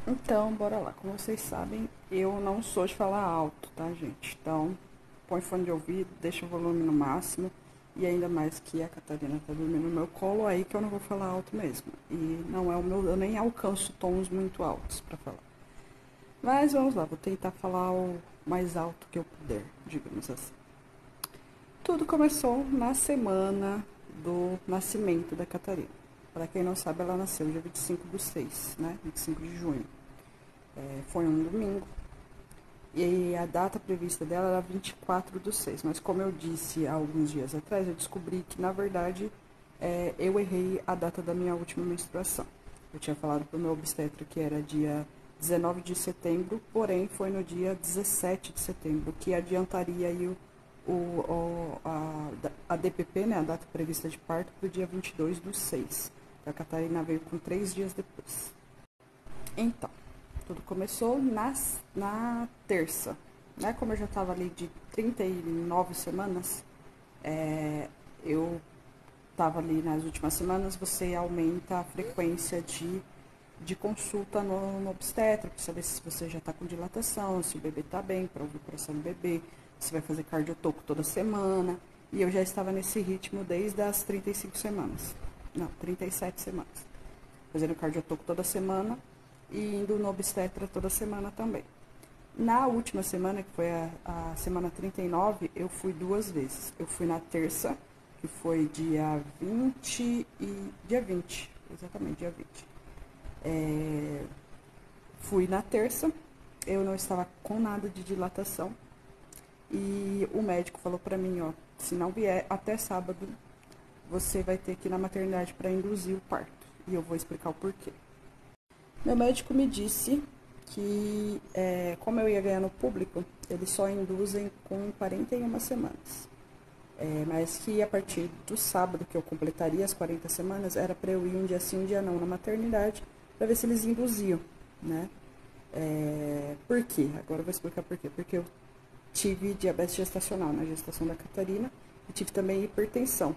Então, bora lá. Como vocês sabem, eu não sou de falar alto, tá, gente? Então, põe fone de ouvido, deixa o volume no máximo. E ainda mais que a Catarina tá dormindo no meu colo, aí que eu não vou falar alto mesmo. E não é o meu, eu nem alcanço tons muito altos pra falar. Mas vamos lá, vou tentar falar o mais alto que eu puder, digamos assim. Tudo começou na semana do nascimento da Catarina. Para quem não sabe, ela nasceu dia 25/6, né? 25 de junho. Foi um domingo. E a data prevista dela era 24/6. Mas como eu disse há alguns dias atrás, eu descobri que, na verdade, eu errei a data da minha última menstruação. Eu tinha falado pro meu obstetra que era dia 19 de setembro, porém foi no dia 17 de setembro, que adiantaria aí a DPP, né, a data prevista de parto, para o dia 22/6. A Catarina veio com 3 dias depois. Então, tudo começou na terça, né? Como eu já estava ali de 39 semanas, eu estava ali nas últimas semanas, você aumenta a frequência de consulta no obstetra, para saber se você já está com dilatação, se o bebê está bem, para ouvir o coração do bebê, se vai fazer cardiotoco toda semana. E eu já estava nesse ritmo desde as 35 semanas. Não, 37 semanas. Fazendo cardiotoco toda semana e indo no obstetra toda semana também. Na última semana, que foi a semana 39, eu fui 2 vezes. Eu fui na terça, que foi dia 20 e... dia 20, exatamente, dia 20. Fui na terça, eu não estava com nada de dilatação. E o médico falou pra mim, ó, se não vier até sábado, você vai ter que ir na maternidade para induzir o parto. E eu vou explicar o porquê. Meu médico me disse que, como eu ia ganhar no público, eles só induzem com 41 semanas. Mas que a partir do sábado, que eu completaria as 40 semanas, era para eu ir um dia sim, um dia não na maternidade, para ver se eles induziam, né? Por quê? Agora eu vou explicar por quê. Porque eu tive diabetes gestacional na gestação da Catarina e tive também hipertensão.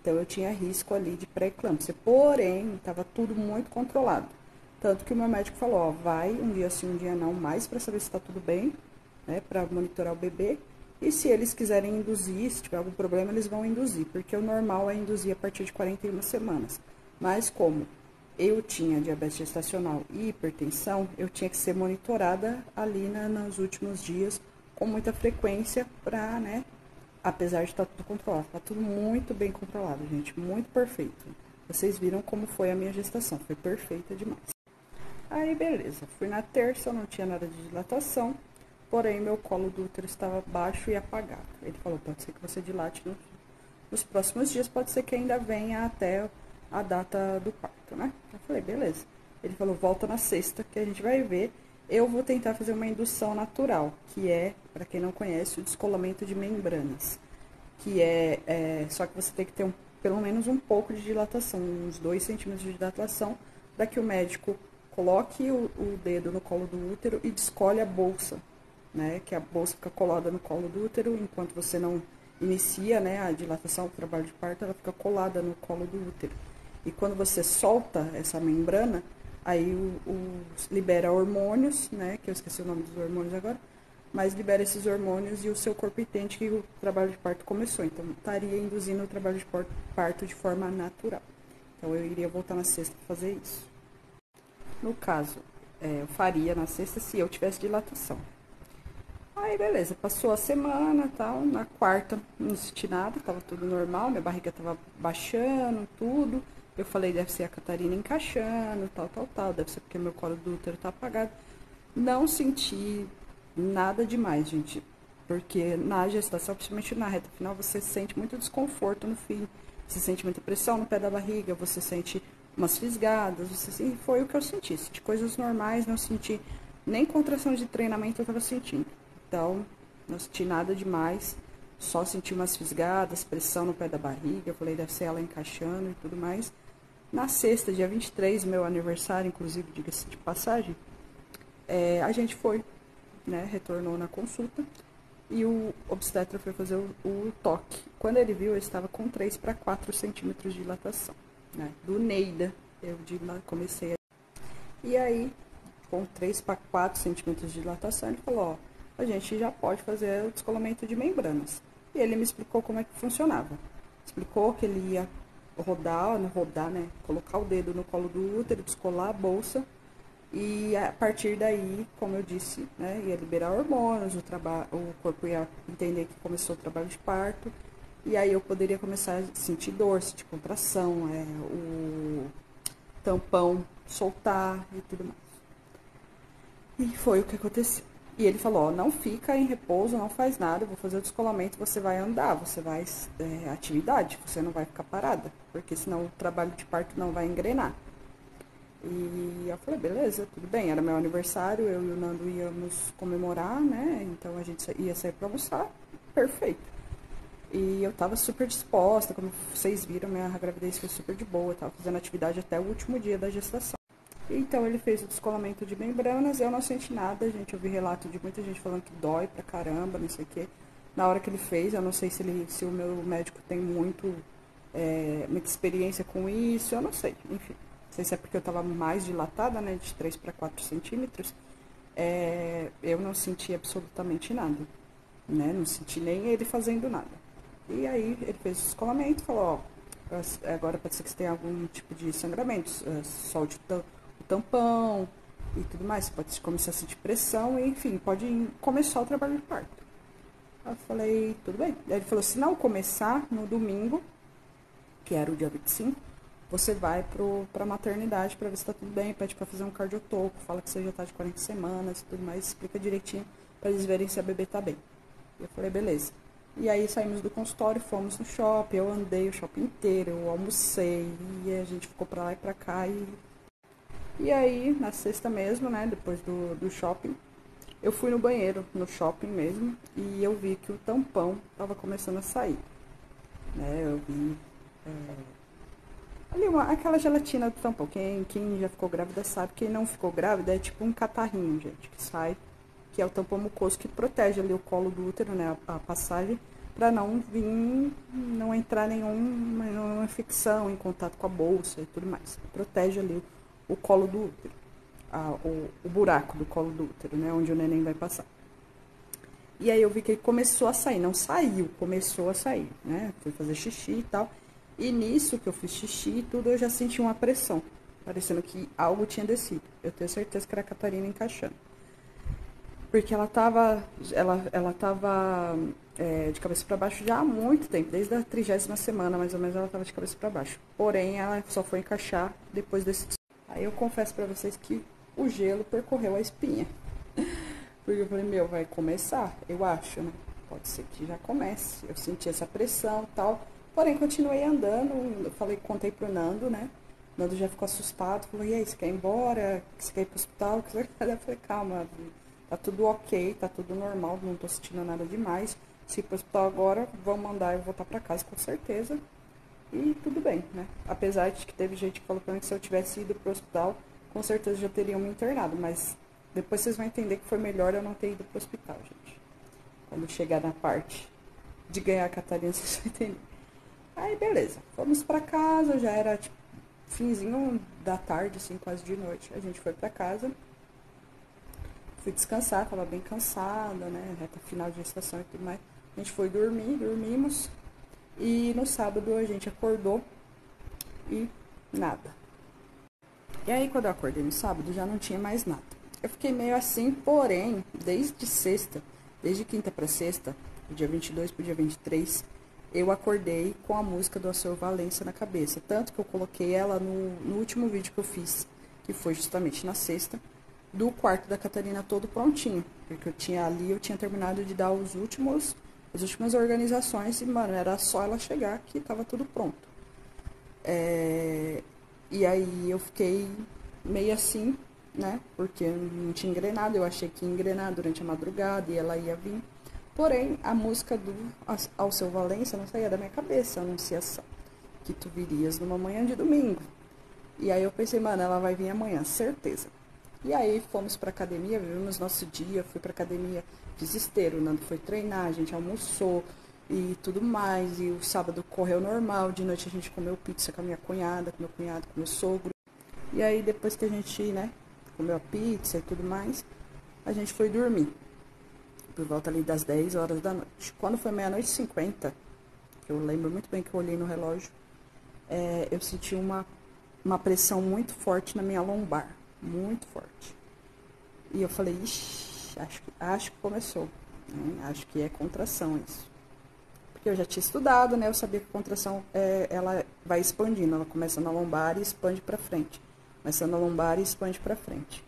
Então eu tinha risco ali de pré-eclâmpsia. Porém, estava tudo muito controlado. Tanto que o meu médico falou, ó, vai um dia sim, um dia não, mais para saber se está tudo bem, né, para monitorar o bebê. E se eles quiserem induzir, se tiver algum problema, eles vão induzir, porque o normal é induzir a partir de 41 semanas. Mas como eu tinha diabetes gestacional e hipertensão, eu tinha que ser monitorada ali nos últimos dias com muita frequência para, né, apesar de estar tudo controlado, tá tudo muito bem controlado, gente, muito perfeito. Vocês viram como foi a minha gestação, foi perfeita demais. Aí, beleza, fui na terça, eu não tinha nada de dilatação, porém meu colo do útero estava baixo e apagado. Ele falou, pode ser que você dilate nos próximos dias, pode ser que ainda venha até a data do parto, né? Eu falei, beleza. Ele falou, volta na sexta, que a gente vai ver. Eu vou tentar fazer uma indução natural, que é, para quem não conhece, o descolamento de membranas. Que só que você tem que ter pelo menos um pouco de dilatação, uns 2 centímetros de dilatação, para que o médico coloque o dedo no colo do útero e descolhe a bolsa, né? Que a bolsa fica colada no colo do útero, enquanto você não inicia, né, a dilatação, o trabalho de parto, ela fica colada no colo do útero. E quando você solta essa membrana, aí libera hormônios, né, que eu esqueci o nome dos hormônios agora, mas libera esses hormônios e o seu corpo entende que o trabalho de parto começou. Então, estaria induzindo o trabalho de parto de forma natural. Então, eu iria voltar na sexta para fazer isso. No caso, eu faria na sexta se eu tivesse dilatação. Aí, beleza, passou a semana e tal. Na quarta, não senti nada, tava tudo normal, minha barriga tava baixando, tudo. Eu falei, deve ser a Catarina encaixando, tal. Deve ser porque meu colo do útero tá apagado. Não senti nada demais, gente. Porque na gestação, principalmente na reta final, você sente muito desconforto no fim. Você sente muita pressão no pé da barriga, você sente umas fisgadas, foi o que eu senti. De coisas normais, não senti nem contração de treinamento eu tava sentindo. Então, não senti nada demais, só senti umas fisgadas, pressão no pé da barriga, eu falei, deve ser ela encaixando e tudo mais. Na sexta, dia 23, meu aniversário, inclusive, diga-se de passagem, a gente foi, né, retornou na consulta e o obstetra foi fazer o toque. Quando ele viu, eu estava com 3 para 4 centímetros de dilatação, né, do Neida, eu comecei a... E aí, com 3 para 4 centímetros de dilatação, ele falou, ó, a gente já pode fazer o descolamento de membranas. E ele me explicou como é que funcionava. Explicou que ele ia rodar, né, colocar o dedo no colo do útero, descolar a bolsa, e a partir daí, como eu disse, né, ia liberar hormônios, o corpo ia entender que começou o trabalho de parto, e aí eu poderia começar a sentir dor, sentir contração, o tampão soltar e tudo mais. E foi o que aconteceu. E ele falou, ó, não fica em repouso, não faz nada, eu vou fazer o descolamento, você vai andar, você vai atividade, você não vai ficar parada, porque senão o trabalho de parto não vai engrenar. E eu falei, beleza, tudo bem, era meu aniversário, eu e o Nando íamos comemorar, né, então a gente ia sair pra almoçar, perfeito. E eu tava super disposta, como vocês viram, minha gravidez foi super de boa, eu tava fazendo atividade até o último dia da gestação. Então ele fez o descolamento de membranas, eu não senti nada, gente, eu vi relato de muita gente falando que dói pra caramba, não sei o quê. Na hora que ele fez, eu não sei se o meu médico tem muita experiência com isso, eu não sei, enfim. Não sei se é porque eu tava mais dilatada, né, de 3 para 4 centímetros, eu não senti absolutamente nada, né, não senti nem ele fazendo nada. E aí ele fez o descolamento, falou, ó, agora pode ser que você tenha algum tipo de sangramento, solte o tampão e tudo mais, pode começar a sentir pressão, e, enfim, pode começar o trabalho de parto. Eu falei, tudo bem. Aí ele falou, se não começar no domingo, que era o dia 25, você vai pra maternidade pra ver se tá tudo bem, pede pra fazer um cardiotoco, fala que você já tá de 40 semanas e tudo mais, explica direitinho pra eles verem se a bebê tá bem. Eu falei, beleza. E aí saímos do consultório, fomos no shopping, eu andei o shopping inteiro, eu almocei, e a gente ficou pra lá e pra cá. E aí, na sexta mesmo, né, depois do shopping, eu fui no banheiro, no shopping mesmo, e eu vi que o tampão tava começando a sair. Né, eu vi ali aquela gelatina do tampão. Quem já ficou grávida sabe, quem não ficou grávida é tipo um catarrinho, gente, que sai, que é o tampão mucoso que protege ali o colo do útero, né, a passagem, para não entrar nenhuma infecção em contato com a bolsa e tudo mais. Protege ali o colo do útero, o buraco do colo do útero, né, onde o neném vai passar. E aí eu vi que ele começou a sair, não saiu, começou a sair, né, fui fazer xixi e tal. E nisso que eu fiz xixi e tudo, eu já senti uma pressão, parecendo que algo tinha descido. Eu tenho certeza que era a Catarina encaixando. Porque ela tava de cabeça para baixo já há muito tempo, desde a 30ª semana, mais ou menos, ela tava de cabeça para baixo. Porém, ela só foi encaixar depois desse... Aí eu confesso para vocês que o gelo percorreu a espinha. Porque eu falei, meu, vai começar, eu acho, né? Pode ser que já comece. Eu senti essa pressão e tal. Porém, continuei andando, contei pro Nando, né? O Nando já ficou assustado, falou, e aí, você quer ir embora? Você quer ir pro hospital? Eu falei, calma, tá tudo ok, tá tudo normal, não tô sentindo nada demais. Se ir pro hospital agora, vão mandar eu voltar pra casa com certeza. E tudo bem, né? Apesar de que teve gente que falou pra mim que se eu tivesse ido pro hospital, com certeza já teriam me internado. Mas depois vocês vão entender que foi melhor eu não ter ido pro hospital, gente. Quando chegar na parte de ganhar a Catarina, vocês vão entender. Aí, beleza. Fomos pra casa, já era, tipo, finzinho da tarde, assim, quase de noite. A gente foi pra casa. Fui descansar, tava bem cansada, né? Reta final de gestação e tudo mais. A gente foi dormir, dormimos. E no sábado a gente acordou e nada. E aí, quando eu acordei no sábado, já não tinha mais nada. Eu fiquei meio assim, porém, desde quinta pra sexta, do dia 22 pro dia 23, eu acordei com a música do Alceu Valença na cabeça. Tanto que eu coloquei ela no último vídeo que eu fiz, que foi justamente na sexta, do quarto da Catarina todo prontinho. Porque eu tinha terminado de dar as últimas organizações e, mano, era só ela chegar que tava tudo pronto. E aí eu fiquei meio assim, né? Porque eu não tinha engrenado, eu achei que ia engrenar durante a madrugada e ela ia vir. Porém, a música do Alceu Valença não saía da minha cabeça, a anunciação, que tu virias numa manhã de domingo. E aí eu pensei, mano, ela vai vir amanhã, certeza. E aí fomos pra academia, vivemos nosso dia, fui pra academia, fiz esteiro, o Nando foi treinar, a gente almoçou e tudo mais. E o sábado correu normal, de noite a gente comeu pizza com a minha cunhada, com meu cunhado, com meu sogro. E aí depois que a gente, né, comeu a pizza e tudo mais. A gente foi dormir, por volta ali das 10 horas da noite. Quando foi meia-noite e 50, que eu lembro muito bem que eu olhei no relógio, eu senti uma pressão muito forte na minha lombar, muito forte. E eu falei, ixi, acho que começou, né? Acho que é contração isso. Porque eu já tinha estudado, né? Eu sabia que a contração, ela vai expandindo, ela começa na lombar e expande pra frente. Começa na lombar e expande pra frente.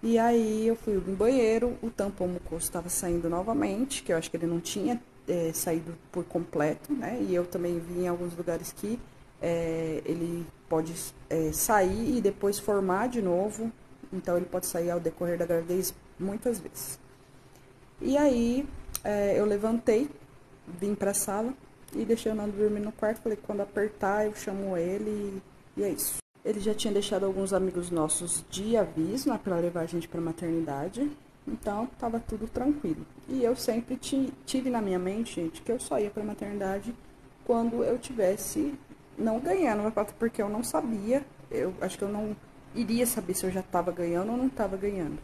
E aí eu fui no banheiro, o tampão mucoso estava saindo novamente, que eu acho que ele não tinha saído por completo, né? E eu também vi em alguns lugares que ele pode sair e depois formar de novo. Então ele pode sair ao decorrer da gravidez muitas vezes. E aí eu levantei, vim pra sala e deixei o Nando dormir no quarto. Falei que quando apertar eu chamo ele e é isso. Ele já tinha deixado alguns amigos nossos de aviso, né, pra levar a gente pra maternidade. Então, tava tudo tranquilo. E eu sempre tive na minha mente, gente, que eu só ia pra maternidade quando eu tivesse não ganhando, porque eu não sabia. Eu acho que eu não iria saber se eu já tava ganhando ou não tava ganhando.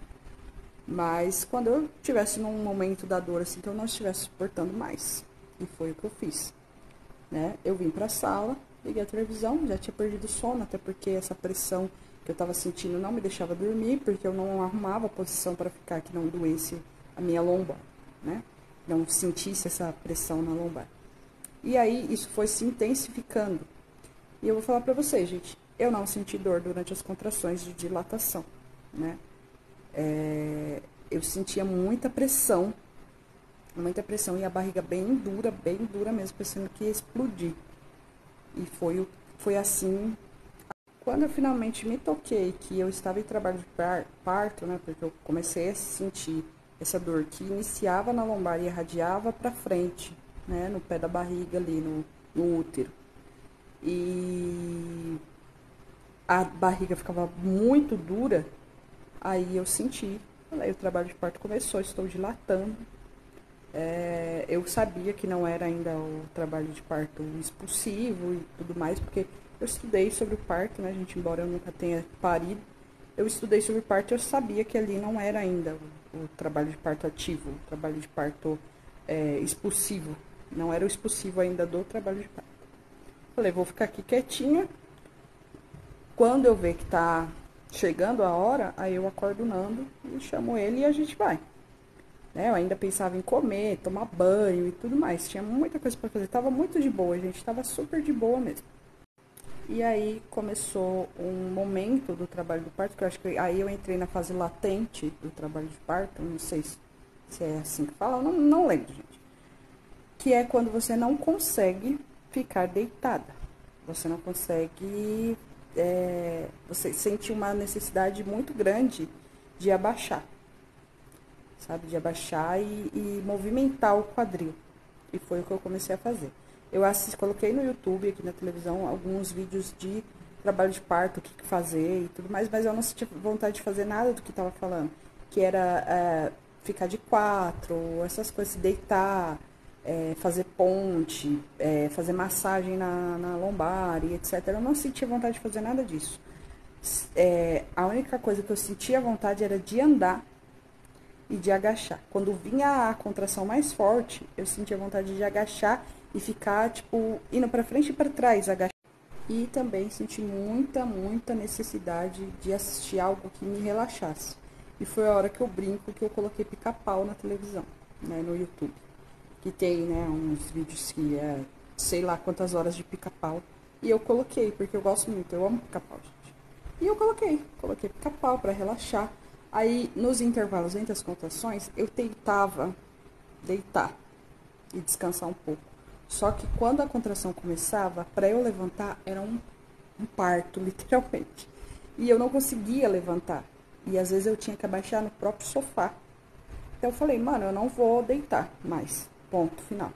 Mas quando eu tivesse num momento da dor, assim, que eu não estivesse suportando mais. E foi o que eu fiz, né? Eu vim pra sala, liguei a televisão, já tinha perdido o sono, até porque essa pressão que eu tava sentindo não me deixava dormir, porque eu não arrumava a posição para ficar que não doesse a minha lombar, né? Não sentisse essa pressão na lombar. E aí isso foi se intensificando. E eu vou falar pra vocês, gente, eu não senti dor durante as contrações de dilatação, né? Eu sentia muita pressão e a barriga bem dura mesmo, pensando que ia explodir. E foi assim. Quando eu finalmente me toquei que eu estava em trabalho de parto, né, porque eu comecei a sentir essa dor que iniciava na lombar e irradiava pra frente, né, no pé da barriga ali, no útero. E a barriga ficava muito dura, aí eu senti, falei, o trabalho de parto começou, estou dilatando. Eu sabia que não era ainda o trabalho de parto expulsivo e tudo mais, porque eu estudei sobre o parto, né, gente, embora eu nunca tenha parido, eu estudei sobre o parto e eu sabia que ali não era ainda o trabalho de parto ativo, o trabalho de parto expulsivo, não era o expulsivo ainda do trabalho de parto. Falei, vou ficar aqui quietinha, quando eu ver que tá chegando a hora, aí eu acordo o Nando e chamo ele e a gente vai. Eu ainda pensava em comer, tomar banho e tudo mais. Tinha muita coisa pra fazer. Tava muito de boa, gente. Tava super de boa mesmo. E aí começou um momento do trabalho do parto, que eu acho que aí eu entrei na fase latente do trabalho de parto. Não sei se é assim que fala. Eu não lembro, gente. Que é quando você não consegue ficar deitada. Você não consegue... você sente uma necessidade muito grande de abaixar. Sabe, de abaixar e movimentar o quadril. E foi o que eu comecei a fazer. Eu coloquei no YouTube, aqui na televisão, alguns vídeos de trabalho de parto, o que fazer e tudo mais, mas eu não sentia vontade de fazer nada do que estava falando. Que era ficar de quatro, essas coisas, se deitar, fazer ponte, fazer massagem na lombar e etc. Eu não sentia vontade de fazer nada disso. A única coisa que eu sentia vontade era de andar e de agachar. Quando vinha a contração mais forte, eu sentia vontade de agachar e ficar, tipo, indo pra frente e pra trás, agachar. E também senti muita necessidade de assistir algo que me relaxasse. E foi a hora que eu brinco que eu coloquei Pica-Pau na televisão, né, no YouTube. Que tem, né, uns vídeos que sei lá quantas horas de Pica-Pau. E eu coloquei, porque eu gosto muito, eu amo Pica-Pau, gente. E eu coloquei Pica-Pau pra relaxar. Aí, nos intervalos entre as contrações, eu tentava deitar e descansar um pouco. Só que quando a contração começava, para eu levantar, era um parto, literalmente. E eu não conseguia levantar. E às vezes eu tinha que abaixar no próprio sofá. Então eu falei, mano, eu não vou deitar mais. Ponto final.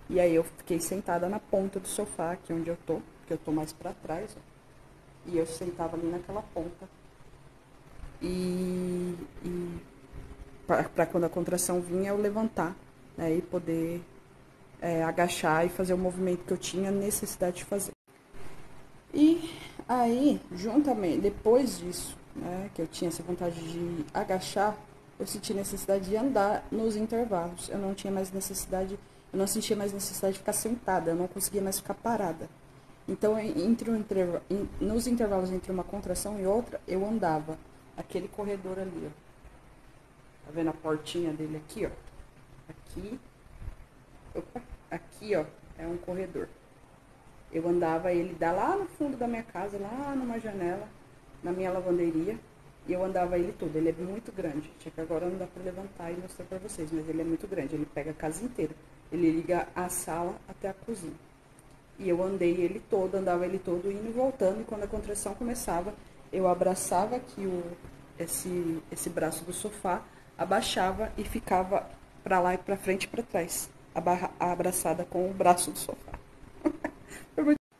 E aí eu fiquei sentada na ponta do sofá, aqui onde eu tô, porque eu tô mais pra trás, ó. E eu sentava ali naquela ponta. E para quando a contração vinha, eu levantar, né, e poder agachar e fazer o movimento que eu tinha necessidade de fazer. E aí, juntamente, depois disso, né, que eu tinha essa vontade de agachar, eu senti necessidade de andar nos intervalos. Eu não tinha mais necessidade, eu não sentia mais necessidade de ficar sentada, eu não conseguia mais ficar parada. Então, nos intervalos entre uma contração e outra, eu andava. Aquele corredor ali, ó. Tá vendo a portinha dele aqui, ó? Aqui. Opa, aqui, ó, é um corredor. Eu andava ele lá no fundo da minha casa, lá numa janela, na minha lavanderia. E eu andava ele todo. Ele é muito grande. Tinha que agora não dá pra levantar e mostrar pra vocês, mas ele é muito grande. Ele pega a casa inteira. Ele liga a sala até a cozinha. E eu andei ele todo, andava ele todo, indo e voltando. E quando a contração começava, eu abraçava aqui esse braço do sofá, abaixava e ficava pra lá e pra frente e pra trás, abraçada com o braço do sofá.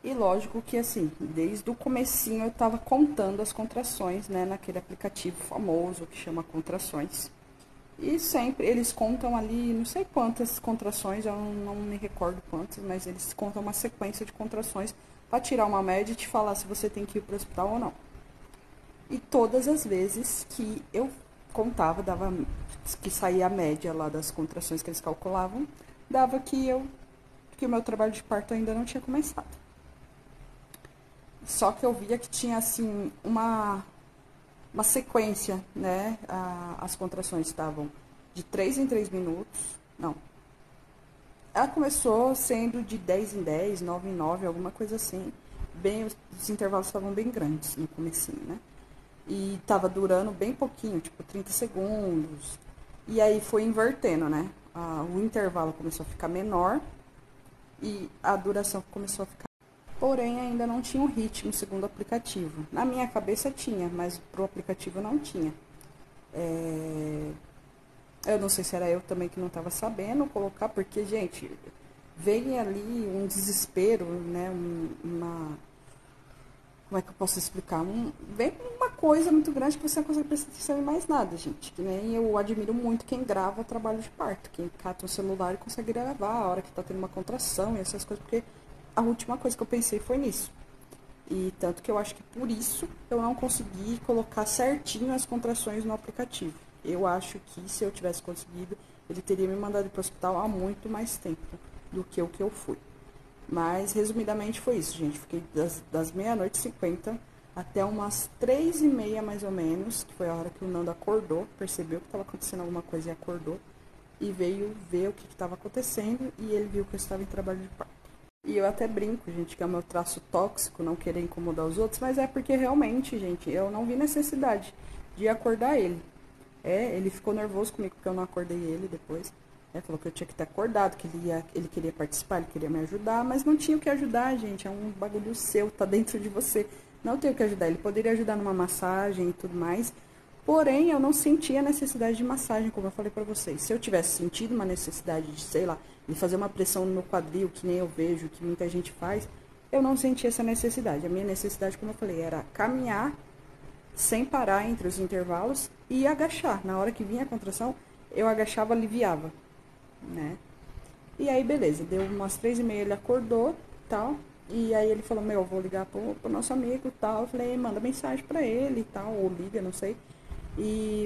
E lógico que assim, desde o comecinho eu tava contando as contrações, né, naquele aplicativo famoso que chama Contrações. E sempre eles contam ali, não sei quantas contrações, eu não me recordo quantas, mas eles contam uma sequência de contrações para tirar uma média e te falar se você tem que ir pro hospital ou não. E todas as vezes que eu contava, dava que saía a média lá das contrações que eles calculavam, dava que o meu trabalho de parto ainda não tinha começado. Só que eu via que tinha, assim, uma sequência, né? As contrações estavam de 3 em 3 minutos. Não. Ela começou sendo de 10 em 10, 9 em 9, alguma coisa assim. Os intervalos estavam bem grandes no comecinho, né? E tava durando bem pouquinho, tipo 30 segundos. E aí foi invertendo, né? O intervalo começou a ficar menor e a duração começou a ficar. Porém, ainda não tinha um ritmo segundo o aplicativo. Na minha cabeça tinha, mas pro aplicativo não tinha. Eu não sei se era eu também que não estava sabendo colocar, porque, gente, veio ali um desespero, né? Como é que eu posso explicar? Vem uma coisa muito grande que você não consegue prestar atenção em mais nada, gente. Que nem eu admiro muito quem grava trabalho de parto. Quem cata um celular e consegue gravar a hora que tá tendo uma contração e essas coisas, porque a última coisa que eu pensei foi nisso. E tanto que eu acho que por isso eu não consegui colocar certinho as contrações no aplicativo. Eu acho que se eu tivesse conseguido, ele teria me mandado para o hospital há muito mais tempo do que o que eu fui. Mas, resumidamente, foi isso, gente. Fiquei das meia-noite e 50 até umas 3h30, mais ou menos, que foi a hora que o Nando acordou, percebeu que estava acontecendo alguma coisa e acordou. E veio ver o que estava acontecendo e ele viu que eu estava em trabalho de parto. E eu até brinco, gente, que é o meu traço tóxico, não querer incomodar os outros, mas é porque realmente, gente, eu não vi necessidade de acordar ele. Ele ficou nervoso comigo porque eu não acordei ele depois. Falou que eu tinha que ter acordado, que ele queria participar, ele queria me ajudar, mas não tinha o que ajudar, gente. É um bagulho seu, tá dentro de você. Não tenho o que ajudar. Ele poderia ajudar numa massagem e tudo mais. Porém, eu não sentia a necessidade de massagem, como eu falei pra vocês. Se eu tivesse sentido uma necessidade de, sei lá, de fazer uma pressão no meu quadril, que nem eu vejo, que muita gente faz, eu não sentia essa necessidade. A minha necessidade, como eu falei, era caminhar sem parar entre os intervalos e agachar. Na hora que vinha a contração, eu agachava, aliviava, né? E aí, beleza, deu umas 3h30, ele acordou, tal, e aí ele falou, meu, eu vou ligar pro nosso amigo, tal. Eu falei, manda mensagem pra ele, tal, ou liga, não sei.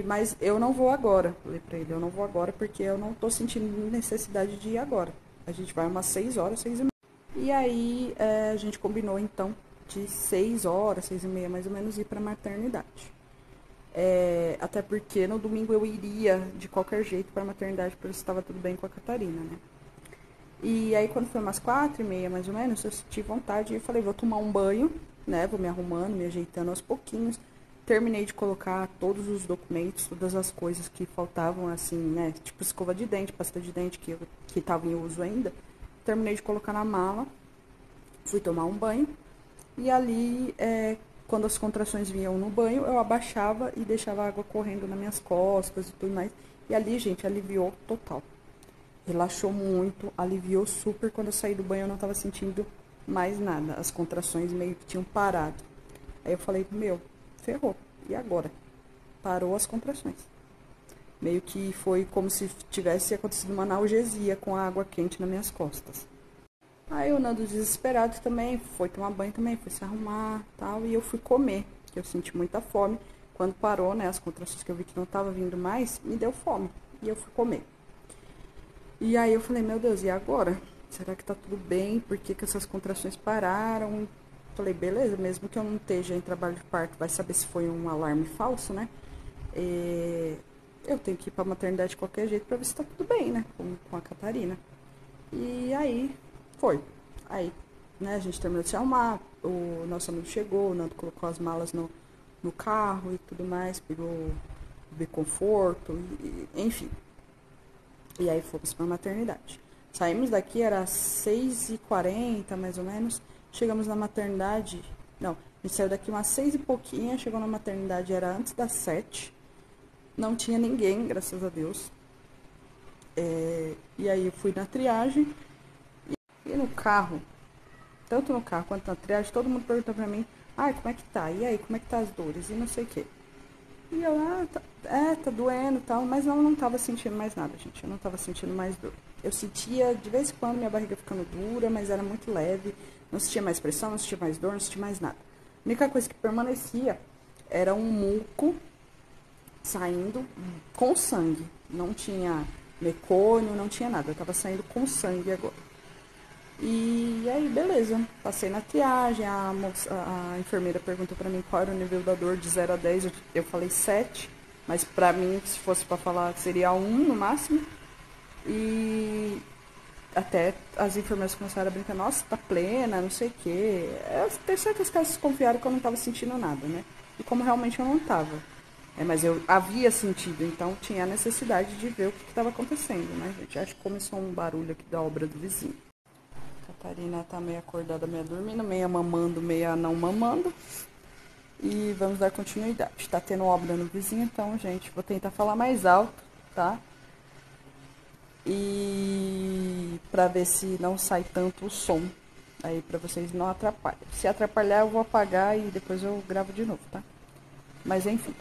Mas eu não vou agora, falei pra ele, eu não vou agora porque eu não tô sentindo necessidade de ir agora. A gente vai umas 6 horas, 6h30. E aí, a gente combinou, então, de 6 horas, 6h30, mais ou menos, ir pra maternidade. Até porque no domingo eu iria de qualquer jeito pra maternidade, porque estava tudo bem com a Catarina, né? E aí, quando foi umas 4h30, mais ou menos, eu senti vontade e falei, vou tomar um banho, né? Vou me arrumando, me ajeitando aos pouquinhos. Terminei de colocar todos os documentos, todas as coisas que faltavam, assim, né? Tipo escova de dente, pasta de dente, que tava em uso ainda. Terminei de colocar na mala, fui tomar um banho. E ali, quando as contrações vinham no banho, eu abaixava e deixava a água correndo nas minhas costas e tudo mais. E ali, gente, aliviou total. Relaxou muito, aliviou super. Quando eu saí do banho, eu não tava sentindo mais nada. As contrações meio que tinham parado. Aí eu falei, meu, ferrou. E agora? Parou as contrações. Meio que foi como se tivesse acontecido uma analgesia com a água quente nas minhas costas. Aí o Nando desesperado também, foi tomar banho também, foi se arrumar e tal. E eu fui comer, que eu senti muita fome. Quando parou, né, as contrações que eu vi que não tava vindo mais, me deu fome. E eu fui comer. E aí eu falei, meu Deus, e agora? Será que tá tudo bem? Por que que essas contrações pararam? Falei, beleza, mesmo que eu não esteja em trabalho de parto, vai saber se foi um alarme falso, né? Eu tenho que ir pra maternidade de qualquer jeito pra ver se tá tudo bem, né? Com a Catarina. E aí, foi. Aí, né, a gente terminou de se arrumar, o nosso amigo chegou, o Nando colocou as malas no carro e tudo mais, pegou o bebê conforto, enfim. E aí fomos pra maternidade. Saímos daqui, era 6h40, mais ou menos. Chegamos na maternidade. Não, a gente saiu daqui umas 6 e pouquinho. Chegou na maternidade, era antes das 7. Não tinha ninguém, graças a Deus. E aí eu fui na triagem. E no carro, tanto no carro quanto na triagem, todo mundo perguntou pra mim: ai, como é que tá? E aí, como é que tá as dores? E não sei o quê. E eu, tá doendo e tal, mas não tava sentindo mais nada, gente. Eu não tava sentindo mais dor. Eu sentia, de vez em quando, minha barriga ficando dura, mas era muito leve. Não sentia mais pressão, não sentia mais dor, não sentia mais nada. A única coisa que permanecia era um muco saindo com sangue. Não tinha mecônio, não tinha nada. Eu tava saindo com sangue agora. E aí, beleza. Passei na triagem, a enfermeira perguntou pra mim qual era o nível da dor de 0 a 10. Eu falei 7, mas pra mim, se fosse pra falar, seria 1 no máximo. E até as enfermeiras começaram a brincar, nossa, tá plena, não sei o quê. Eu tenho certeza que elas desconfiaram que eu não tava sentindo nada, né? E como realmente eu não tava. Mas eu havia sentido, então tinha a necessidade de ver o que estava acontecendo, né, gente? Acho que começou um barulho aqui da obra do vizinho. Catarina tá meio acordada, meio dormindo, meia mamando, meia não mamando. E vamos dar continuidade. Tá tendo obra no vizinho, então, gente, vou tentar falar mais alto, tá? E pra ver se não sai tanto o som. Aí pra vocês não atrapalhem. Se atrapalhar, eu vou apagar e depois eu gravo de novo, tá? Mas enfim.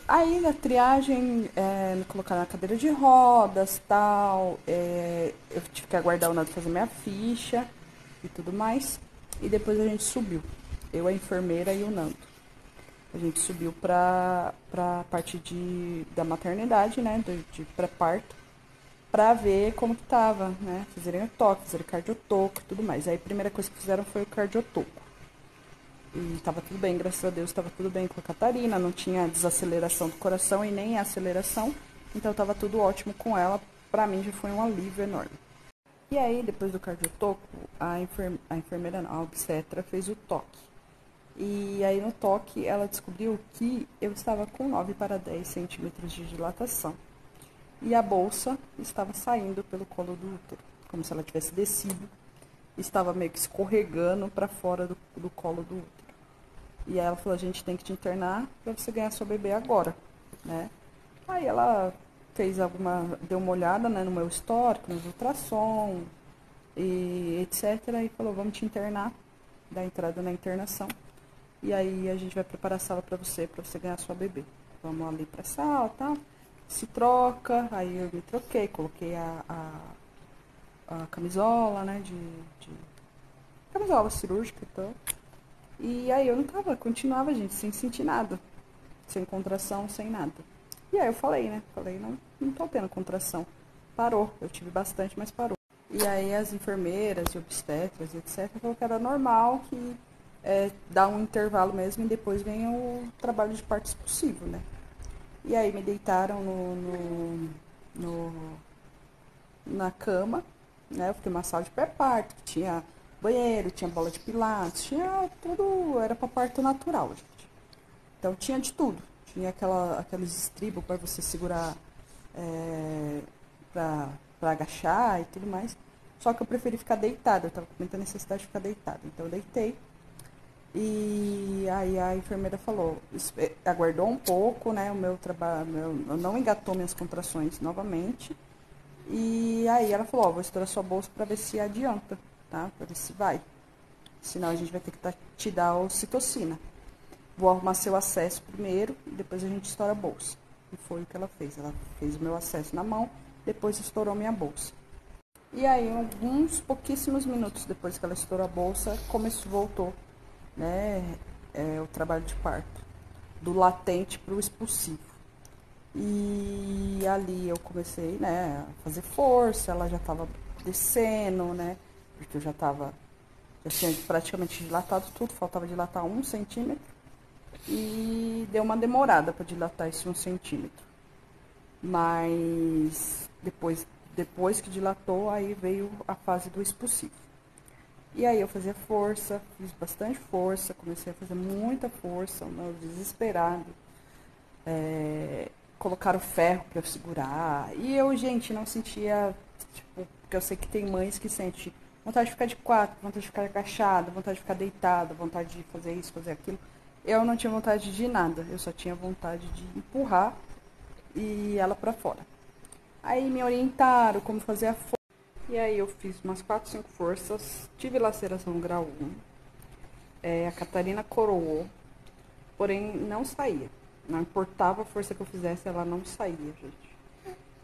Aí na triagem me colocaram na cadeira de rodas, tal, eu tive que aguardar o Nando fazer minha ficha e tudo mais. E depois a gente subiu, eu, a enfermeira e o Nando. A gente subiu pra parte da maternidade, né, de pré-parto, pra ver como que tava, né, fizerem o toque, fizerem cardiotoco e tudo mais. Aí a primeira coisa que fizeram foi o cardiotoco. E tava tudo bem, graças a Deus, tava tudo bem com a Catarina, não tinha desaceleração do coração e nem aceleração, então tava tudo ótimo com ela, pra mim já foi um alívio enorme. E aí, depois do cardiotoco, a enfermeira não, a obstetra fez o toque. E aí no toque ela descobriu que eu estava com 9 para 10 centímetros de dilatação. E a bolsa estava saindo pelo colo do útero, como se ela tivesse descido, estava meio que escorregando para fora do colo do útero. E aí ela falou, a gente tem que te internar pra você ganhar seu bebê agora, né? Aí ela deu uma olhada, né, no meu histórico, no ultrassom e etc. E falou, vamos te internar, dar entrada na internação. E aí a gente vai preparar a sala pra você ganhar sua bebê. Vamos ali pra sala, tá? Se troca, aí eu me troquei, coloquei a camisola, né, camisola cirúrgica e tal. E aí eu continuava, gente, sem sentir nada. Sem contração, sem nada. E aí eu falei, né? Falei, não tô tendo contração. Parou. Eu tive bastante, mas parou. E aí as enfermeiras e obstetras, etc., falou que era normal, que dá um intervalo mesmo e depois vem o trabalho de parto expulsivo, né? E aí me deitaram na cama, né? Eu fiquei numa sala de pré-parto, que tinha banheiro, tinha bola de pilates, tinha tudo, era para parto natural, gente. Então tinha de tudo. Tinha aqueles estribos para você segurar, para agachar e tudo mais. Só que eu preferi ficar deitada, eu tava com muita necessidade de ficar deitada. Então eu deitei. E aí a enfermeira falou, aguardou um pouco, né? O meu trabalho, não engatou minhas contrações novamente. E aí ela falou, vou estourar sua bolsa para ver se adianta, tá? Pra ver se vai. Senão a gente vai ter que te dar ocitocina. Vou arrumar seu acesso primeiro e depois a gente estoura a bolsa. E foi o que ela fez. Ela fez o meu acesso na mão, depois estourou minha bolsa. E aí, alguns pouquíssimos minutos depois que ela estourou a bolsa, voltou, né, o trabalho de parto. do latente para o expulsivo. E ali eu comecei, né, a fazer força, ela já estava descendo, né, porque eu já tinha praticamente dilatado tudo, faltava dilatar 1 cm. E deu uma demorada para dilatar esse 1 cm. Mas depois que dilatou, aí veio a fase do expulsivo. E aí eu fazia força, fiz bastante força, comecei a fazer muita força, né, desesperado. Colocaram ferro para eu segurar. E eu, gente, não sentia, tipo, porque eu sei que tem mães que sentem vontade de ficar de quatro, vontade de ficar agachada, vontade de ficar deitada, vontade de fazer isso, fazer aquilo. Eu não tinha vontade de nada, eu só tinha vontade de empurrar e ela para fora. Aí me orientaram como fazer a força. E aí eu fiz umas 4, 5 forças, tive laceração grau 1. A Catarina coroou, porém não saía. Não importava a força que eu fizesse, ela não saía, gente.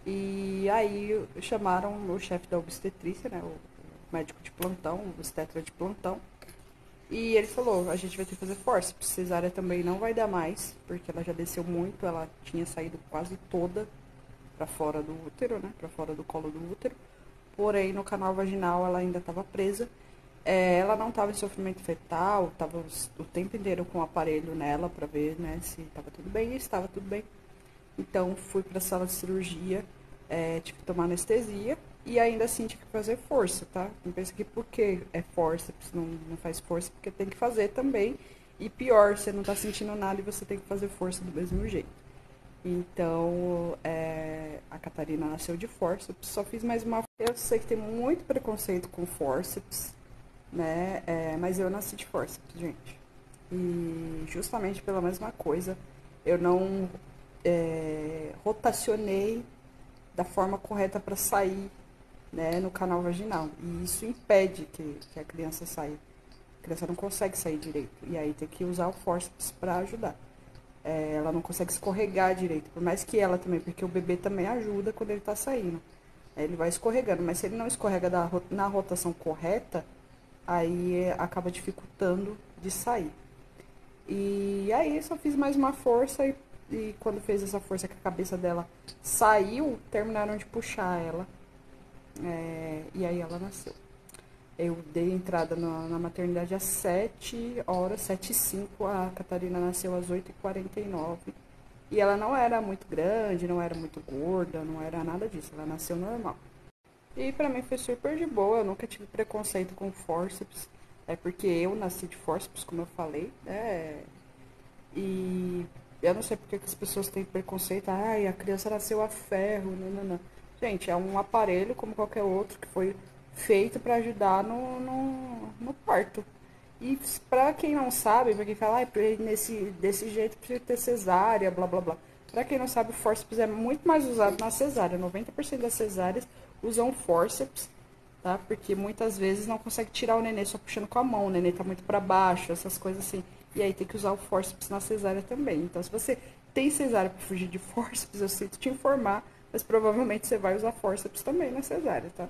E aí chamaram o chefe da obstetrícia, né, o médico de plantão, o obstetra de plantão. E ele falou, a gente vai ter que fazer força, cesárea também não vai dar mais, porque ela já desceu muito, ela tinha saído quase toda para fora do útero, né, para fora do colo do útero. Porém, no canal vaginal ela ainda estava presa. Ela não estava em sofrimento fetal, estava o tempo inteiro com o aparelho nela para ver, né, se estava tudo bem, e estava tudo bem. Então, fui para a sala de cirurgia, tive que tomar anestesia e ainda assim tive que fazer força, tá? Não pensa que porque é força, não faz força, porque tem que fazer também. E pior, você não tá sentindo nada e você tem que fazer força do mesmo jeito. Então, a Catarina nasceu de fórceps, só fiz mais uma. Eu sei que tem muito preconceito com fórceps, né? Mas eu nasci de fórceps, gente. E justamente pela mesma coisa, eu não rotacionei da forma correta para sair, né, no canal vaginal. E isso impede que a criança saia. A criança não consegue sair direito. E aí tem que usar o fórceps para ajudar. Ela não consegue escorregar direito, por mais que ela também, porque o bebê também ajuda quando ele tá saindo. Ele vai escorregando, mas se ele não escorrega na rotação correta, aí acaba dificultando de sair. E aí só fiz mais uma força e quando fez essa força que a cabeça dela saiu, terminaram de puxar ela. E aí ela nasceu. Eu dei entrada na maternidade às 7 horas, 7h05, a Catarina nasceu às 8h49. E ela não era muito grande, não era muito gorda, não era nada disso, ela nasceu normal. E pra mim foi super de boa, eu nunca tive preconceito com fórceps, porque eu nasci de fórceps, como eu falei, né? E eu não sei porque que as pessoas têm preconceito, ai, a criança nasceu a ferro, não. Gente, é um aparelho como qualquer outro que foi feito para ajudar no parto. E pra quem não sabe, pra quem fala, desse jeito precisa ter cesárea, blá blá blá. Pra quem não sabe, o fórceps é muito mais usado na cesárea. 90% das cesáreas usam fórceps, tá? Porque muitas vezes não consegue tirar o nenê só puxando com a mão, o nenê tá muito para baixo, essas coisas assim. E aí tem que usar o fórceps na cesárea também. Então, se você tem cesárea para fugir de fórceps, eu sinto te informar, mas provavelmente você vai usar fórceps também na cesárea, tá?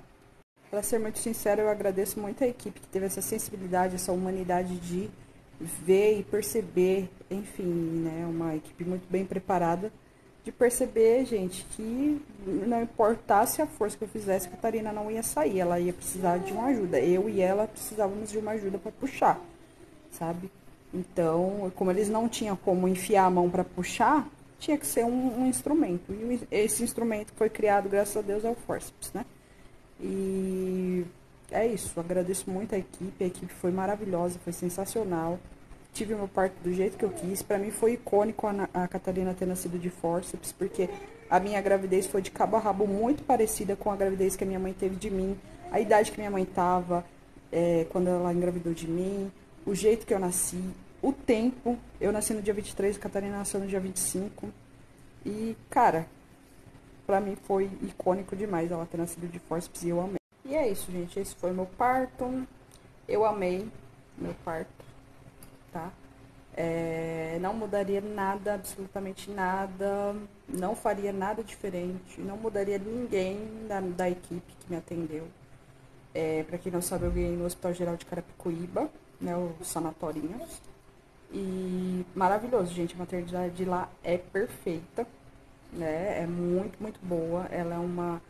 Para ser muito sincero, eu agradeço muito a equipe que teve essa sensibilidade, essa humanidade de ver e perceber, enfim, né, uma equipe muito bem preparada, de perceber, gente, que não importasse a força que eu fizesse, a Catarina não ia sair, ela ia precisar de uma ajuda. Eu e ela precisávamos de uma ajuda para puxar, sabe? Então, como eles não tinham como enfiar a mão para puxar, tinha que ser um instrumento. E esse instrumento que foi criado, graças a Deus, é o fórceps, né? E é isso, agradeço muito a equipe foi maravilhosa, foi sensacional. Tive meu parto do jeito que eu quis. Pra mim foi icônico a Catarina ter nascido de fórceps, porque a minha gravidez foi de cabo a rabo muito parecida com a gravidez que a minha mãe teve de mim, a idade que minha mãe tava, quando ela engravidou de mim, o jeito que eu nasci, o tempo. Eu nasci no dia 23, a Catarina nasceu no dia 25. E, cara, pra mim foi icônico demais ela ter nascido de fórceps e eu amei. E é isso, gente. Esse foi meu parto. Eu amei meu parto, tá? Não mudaria nada, absolutamente nada. Não faria nada diferente. Não mudaria ninguém da equipe que me atendeu. Pra quem não sabe, eu ganhei no Hospital Geral de Carapicuíba, né? O Sanatorinhos. E maravilhoso, gente. A maternidade de lá é perfeita, né? É muito, muito boa. Ela é uma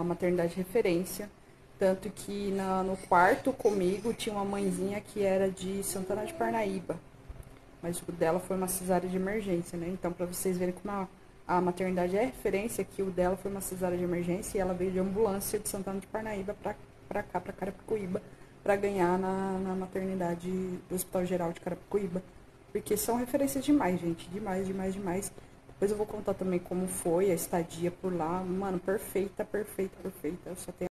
maternidade de referência. Tanto que no quarto comigo tinha uma mãezinha que era de Santana de Parnaíba. Mas o dela foi uma cesárea de emergência, né? Então, pra vocês verem como a maternidade é referência, que o dela foi uma cesárea de emergência e ela veio de ambulância de Santana de Parnaíba pra cá, pra Carapicuíba, pra ganhar na maternidade do Hospital Geral de Carapicuíba. Porque são referências demais, gente. Demais, demais, demais. Depois eu vou contar também como foi a estadia por lá. Mano, perfeita, perfeita, perfeita. Eu só tenho